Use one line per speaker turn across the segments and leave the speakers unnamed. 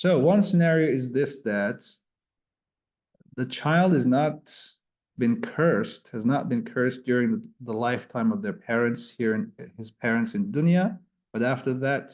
So one scenario is this, that the child has not been cursed, during the lifetime of their parents here, in his parents in dunya, but after that,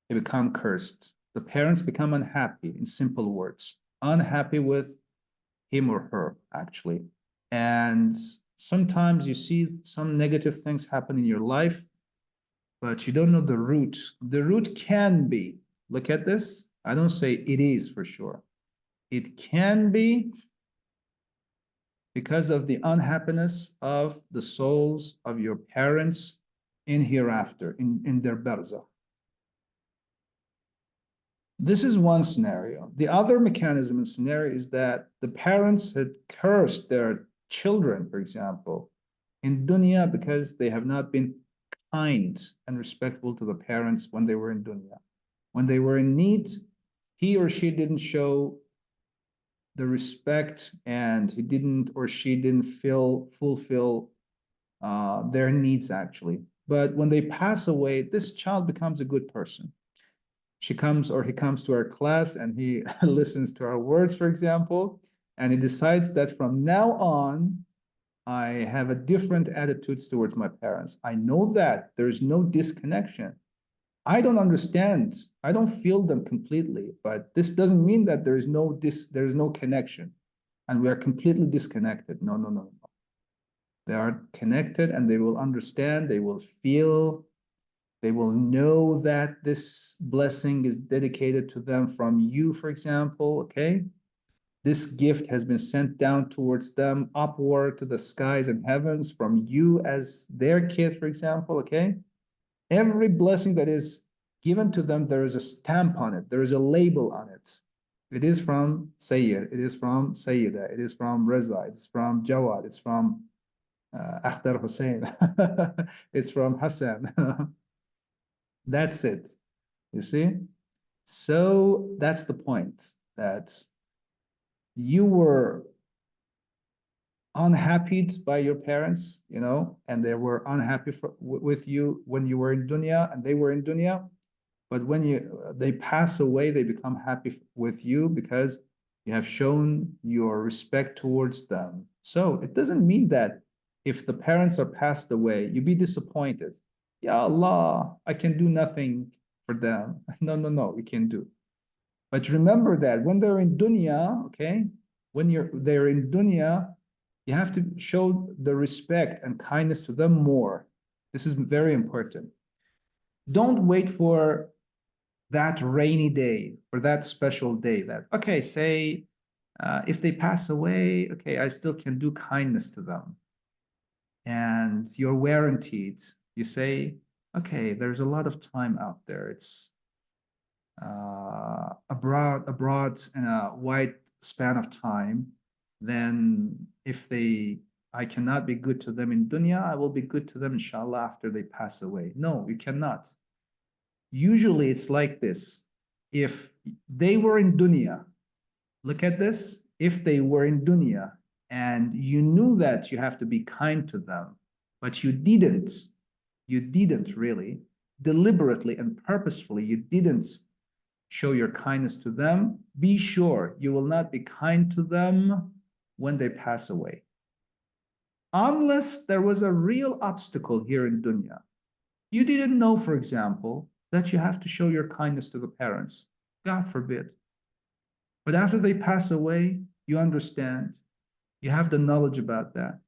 they become cursed. The parents become unhappy, in simple words, unhappy with him or her, actually. And sometimes you see some negative things happen in your life, but you don't know the root. The root can be, look at this. I don't say it is for sure. It can be because of the unhappiness of the souls of your parents in hereafter, in their barzakh. This is one scenario. The other mechanism and scenario is that the parents had cursed their children, for example, in dunya because they have not been kind and respectful to the parents when they were in dunya. When they were in need, he or she didn't show the respect, and he didn't or she didn't fulfill their needs, actually. But when they pass away, this child becomes a good person. She comes or he comes to our class and he listens to our words, for example, and he decides that from now on, I have a different attitudes towards my parents. I know that there is no disconnection. I don't understand. I don't feel them completely, but this doesn't mean that there is no connection and we are completely disconnected. No, no, no, no. They are connected and they will understand, they will feel, they will know that this blessing is dedicated to them from you, for example, okay? This gift has been sent down towards them, upward to the skies and heavens from you as their kid, for example, okay? Every blessing that is given to them, there is a stamp on it, there is a label on it. It is from Sayyid, it is from Sayyida, it is from Reza, it's from Jawad, it's from Akhtar Hussein, it's from Hassan. That's it, you see? So that's the point, that you were unhappy by your parents, and they were unhappy with you when you were in dunya and they were in dunya. But when they pass away, they become happy with you because you have shown your respect towards them. So it doesn't mean that if the parents are passed away, you be disappointed. Ya Allah, I can do nothing for them. No, no, no, we can do. But remember that when they're in dunya, okay, when they're in dunya, you have to show the respect and kindness to them more. This is very important. Don't wait for that rainy day, for that special day, that, okay, say, if they pass away, okay, I still can do kindness to them. And you're guaranteed. You say, okay, there's a lot of time out there. It's abroad in a wide span of time. Then if I cannot be good to them in dunya, I will be good to them, inshallah, after they pass away. No, you cannot. Usually it's like this. If they were in dunya, look at this. If they were in dunya and you knew that you have to be kind to them, but you didn't really, deliberately and purposefully, you didn't show your kindness to them, be sure you will not be kind to them when they pass away. Unless there was a real obstacle here in dunya. You didn't know, for example, that you have to show your kindness to the parents. God forbid. But after they pass away, you understand. You have the knowledge about that.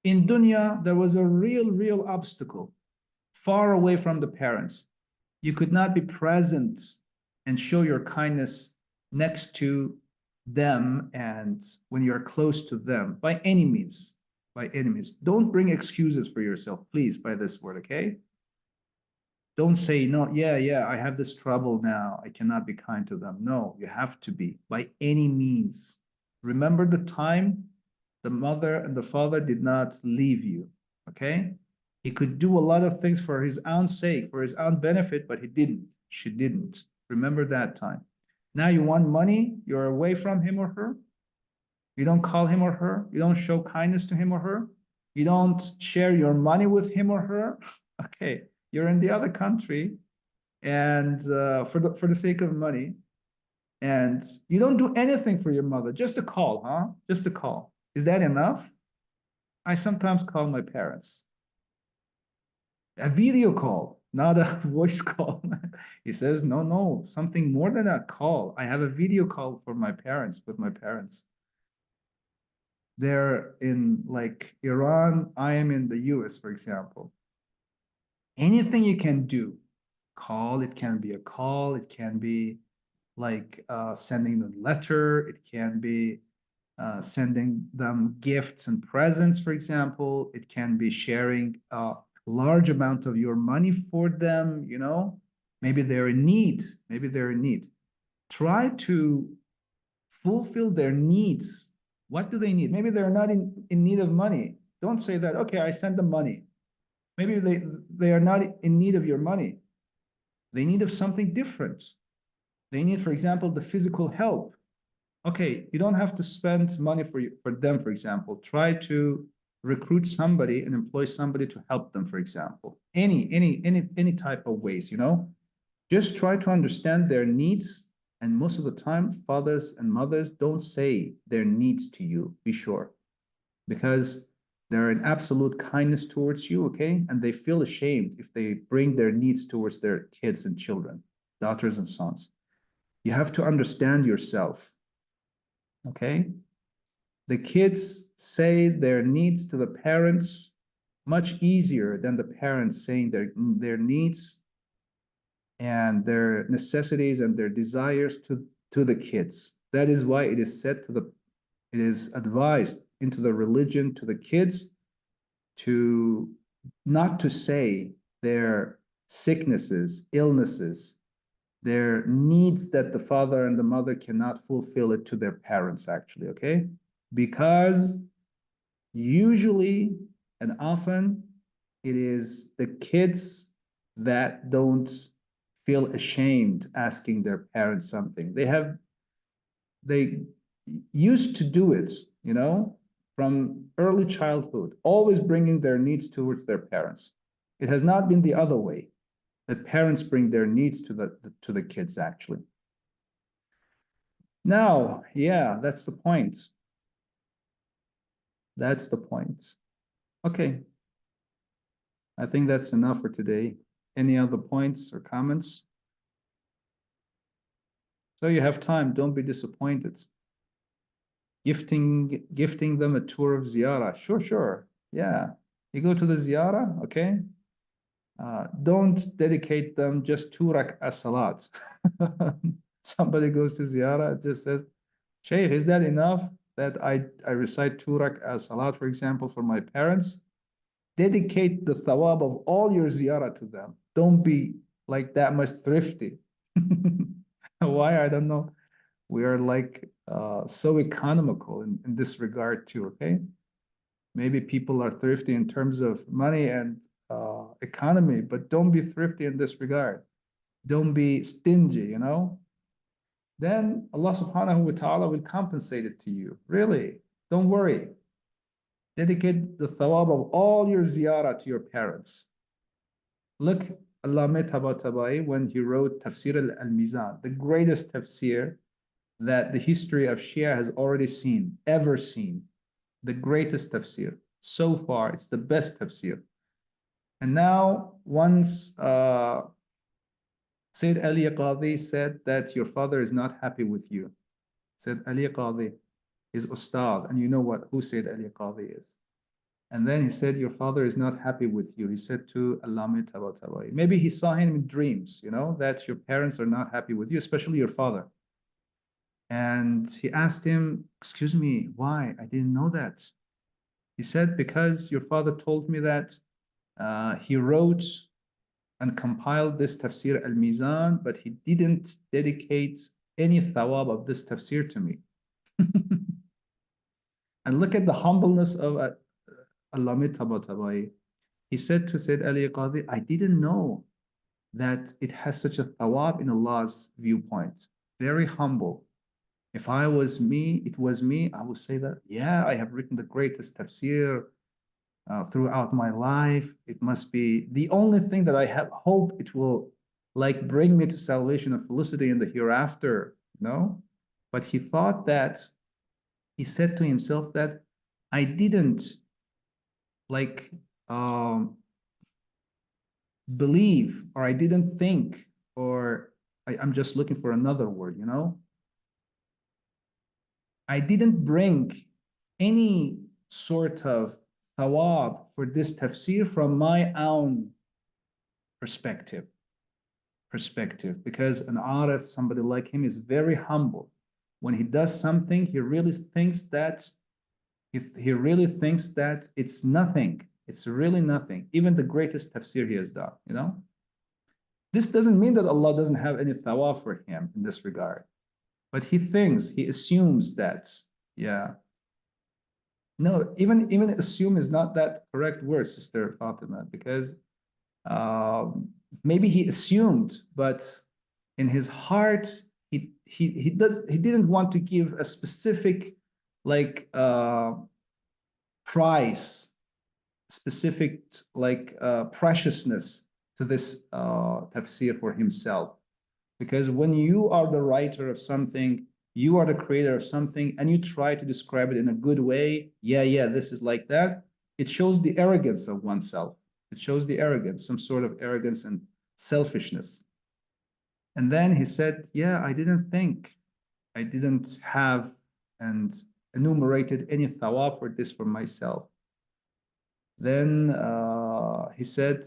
In dunya, there was a real obstacle, far away from the parents. You could not be present and show your kindness next to them and when you're close to them, by any means. By any means. Don't bring excuses for yourself, please, by this word, okay? Don't say, no, yeah, I have this trouble now, I cannot be kind to them. No, you have to be, by any means. Remember the time the mother and the father did not leave you, okay? He could do a lot of things for his own sake, for his own benefit, but he didn't. She didn't. Remember that time. Now you want money, you're away from him or her. You don't call him or her. You don't show kindness to him or her. You don't share your money with him or her. Okay, you're in the other country, and for the sake of money, and you don't do anything for your mother, just a call, huh? Just a call. Is that enough? I sometimes call my parents. A video call, not a voice call. He says, no, no, something more than a call. I have a video call for my parents, with my parents. They're in like Iran, I am in the US, for example. Anything you can do, call, it can be a call, it can be like sending a letter, it can be sending them gifts and presents, for example. It can be sharing a large amount of your money for them, you know. Maybe they're in need. Maybe they're in need. Try to fulfill their needs. What do they need? Maybe they're not in need of money. Don't say that, okay, I send them money. Maybe they are not in need of your money. They need of something different. They need, for example, the physical help. Okay, you don't have to spend money for them, for example. Try to recruit somebody and employ somebody to help them, for example. Any type of ways, you know. Just try to understand their needs. And most of the time, fathers and mothers don't say their needs to you, be sure, because they're in absolute kindness towards you, okay? And they feel ashamed if they bring their needs towards their kids and children, daughters and sons. You have to understand yourself, okay? The kids say their needs to the parents much easier than the parents saying their needs and their necessities and their desires to the kids. That is why it is said it is advised into the religion to the kids to not to say their sicknesses, illnesses, their needs that the father and the mother cannot fulfill it to their parents, actually, okay? Because usually and often it is the kids that don't feel ashamed asking their parents something. They used to do it, you know, from early childhood, always bringing their needs towards their parents. It has not been the other way, that parents bring their needs to the kids, actually. Now, yeah, that's the point. That's the point. Okay, I think that's enough for today. Any other points or comments? So you have time, don't be disappointed. Gifting them a tour of ziyarah. Sure, sure. Yeah. You go to the ziyarah, okay? Don't dedicate them just 2 rak'ah salat. Somebody goes to ziyarah, just says, Shaykh, is that enough that I recite 2 rak'ah salat, for example, for my parents? Dedicate the thawab of all your ziyarah to them. Don't be like that much thrifty. Why? I don't know. We are like so economical in this regard too, okay? Maybe people are thrifty in terms of money and economy, but don't be thrifty in this regard. Don't be stingy, you know? Then Allah subhanahu wa ta'ala will compensate it to you. Really, don't worry. Dedicate the thawab of all your ziyarah to your parents. Look, Allama Tabatabai, when he wrote Tafsir al-Mizan, the greatest tafsir that the history of Shia has already seen, ever seen. The greatest tafsir. So far, it's the best tafsir. And now, once Sayyid Ali Qadhi said that your father is not happy with you. Said Ali Qadhi is Ustad, and you know who Sayyid Ali Qadhi is. And then he said, your father is not happy with you. He said to Allama Tabatabai. Maybe he saw him in dreams, you know, that your parents are not happy with you, especially your father. And he asked him, excuse me, why? I didn't know that. He said, because your father told me that he wrote and compiled this tafsir al-Mizan, but he didn't dedicate any thawab of this tafsir to me. And look at the humbleness of Allama Tabatabai. He said to Sayyid Ali Qadhi, I didn't know that it has such a thawab in Allah's viewpoint. Very humble. If I was me, it was me, I would say that, yeah, I have written the greatest tafsir throughout my life. It must be the only thing that I have hope it will like bring me to salvation and felicity in the hereafter. no? But he thought that, he said to himself that I didn't like believe, or I didn't think, or I'm just looking for another word, I didn't bring any sort of thawab for this tafsir from my own perspective, because an arif, somebody like him, is very humble. When he does something, he really thinks that, if he really thinks that it's nothing, it's really nothing, even the greatest tafsir he has done. This doesn't mean that Allah doesn't have any thawab for him in this regard, but he thinks, he assumes that, yeah. No, even assume is not that correct word, Sister Fatima, because um, maybe he assumed, but in his heart, he didn't want to give a specific, like, price, specific, like, preciousness to this tafsir for himself. Because when you are the writer of something, you are the creator of something, and you try to describe it in a good way, yeah, this is like that, it shows the arrogance of oneself. It shows the arrogance, some sort of arrogance and selfishness. And then he said, yeah, I didn't think, I didn't have and enumerated any thawab for this for myself. Then he said,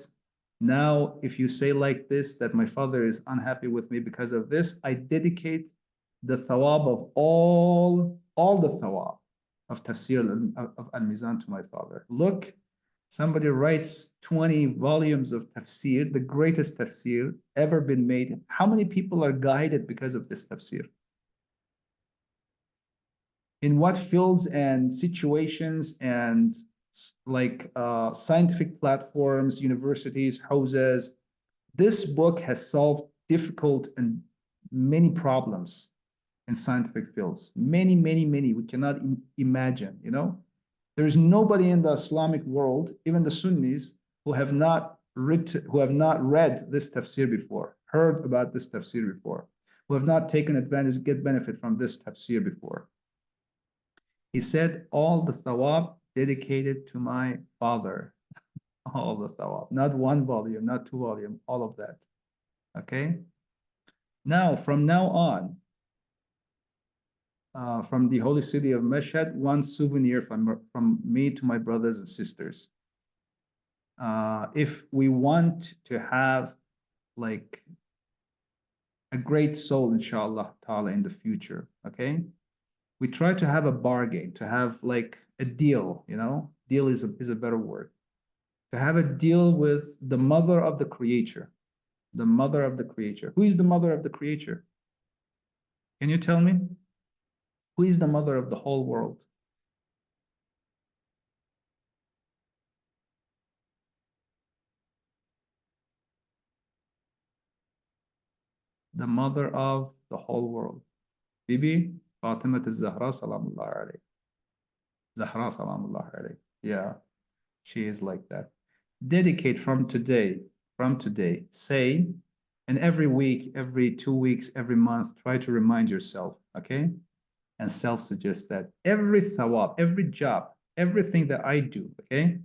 now if you say like this, that my father is unhappy with me because of this, I dedicate the thawab of all the thawab of tafsir of al-Mizan to my father. Look, somebody writes 20 volumes of tafsir, the greatest tafsir ever been made. How many people are guided because of this tafsir? In what fields and situations and, like, scientific platforms, universities, houses, this book has solved difficult and many problems in scientific fields. Many we cannot imagine. There's nobody in the Islamic world, even the Sunnis, who have not read this tafsir before, heard about this tafsir before, who have not taken advantage, get benefit from this tafsir before. He said, all the thawab dedicated to my father. All the thawab, not one volume, not two volume, all of that. Okay. Now, from now on, from the holy city of Mashhad, one souvenir from me to my brothers and sisters. If we want to have, like, a great soul, inshallah ta'ala, in the future, okay, we try to have a bargain, to have like a deal. Deal is a better word. To have a deal with the mother of the creator. The mother of the creator. Who is the mother of the creator? Can you tell me? Who is the mother of the whole world? The mother of the whole world. Bibi Fatima al-Zahra salamullah alayhi. Zahra salamullah alayhi. Yeah, she is like that. Dedicate from today, say, and every week, every 2 weeks, every month, try to remind yourself, okay? And self-suggest that every thawab, every job, everything that I do, okay?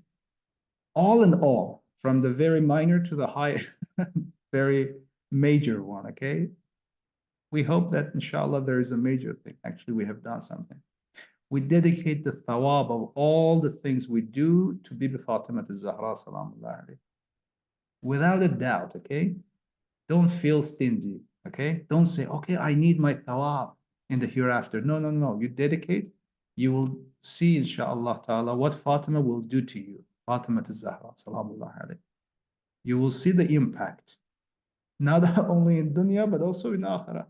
All in all, from the very minor to the high, very major one, okay? We hope that inshallah there is a major thing. Actually, we have done something. We dedicate the thawab of all the things we do to Bibi Fatima al-Zahra salamullah alayhi. Without a doubt, okay? Don't feel stingy, okay? Don't say, okay, I need my thawab in the hereafter. No. You dedicate, you will see, inshallah ta'ala, what Fatima will do to you. Fatima al-Zahra salamullah alayhi. You will see the impact, not only in dunya, but also in akhirah.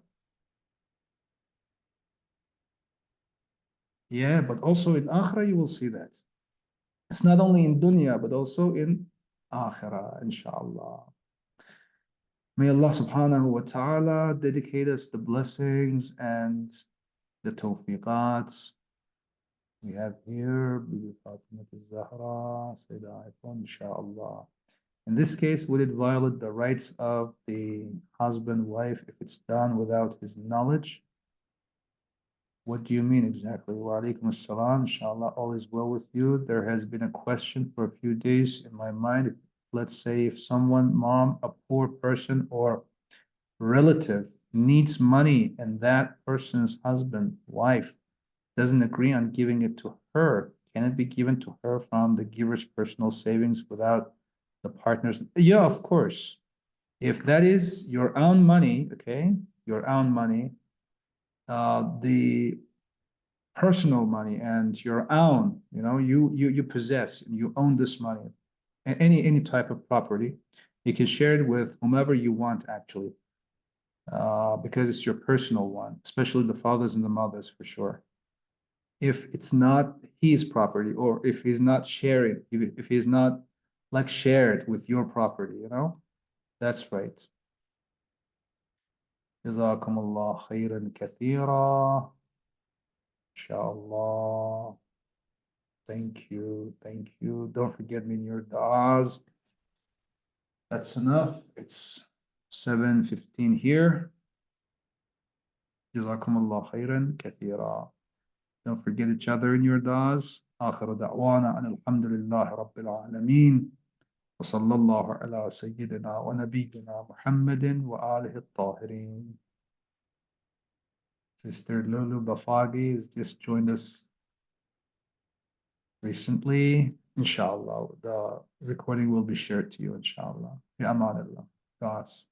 Yeah, but also in akhirah, you will see that. It's not only in dunya, but also in akhirah, inshallah. May Allah subhanahu wa ta'ala dedicate us the blessings and the tawfiqats we have here. Bibi Fatima al-Zahra, Sayyidah Aifun, inshallah. In this case, would it violate the rights of the husband, wife, if it's done without his knowledge? What do you mean exactly? Wa alaikum assalam. Inshallah, all is well with you. There has been a question for a few days in my mind. Let's say if someone, mom, a poor person or relative needs money and that person's husband, wife, doesn't agree on giving it to her, can it be given to her from the giver's personal savings without the partner's? Yeah, of course. If that is your own money, okay, your own money, the personal money and your own, you possess and you own this money, any type of property, you can share it with whomever you want actually, because it's your personal one, especially the fathers and the mothers for sure. If it's not his property, or if he's not sharing, if he's not like shared with your property, that's right. جزاكم الله خيرا كثيرا. Inshallah. Thank you. Thank you. Don't forget me in your du'as. That's enough. It's 7:15 here. جزاكم الله خيرا كثيرا. Don't forget each other in your du'as. آخر دعوانا أن الحمد لله رب العالمين. وصلى الله على سيدنا ونبينا محمد وآله الطاهرين. Sister Lulu Bafagi has just joined us recently. Inshallah, the recording will be shared to you, inshallah. Ya amanallah. Guys.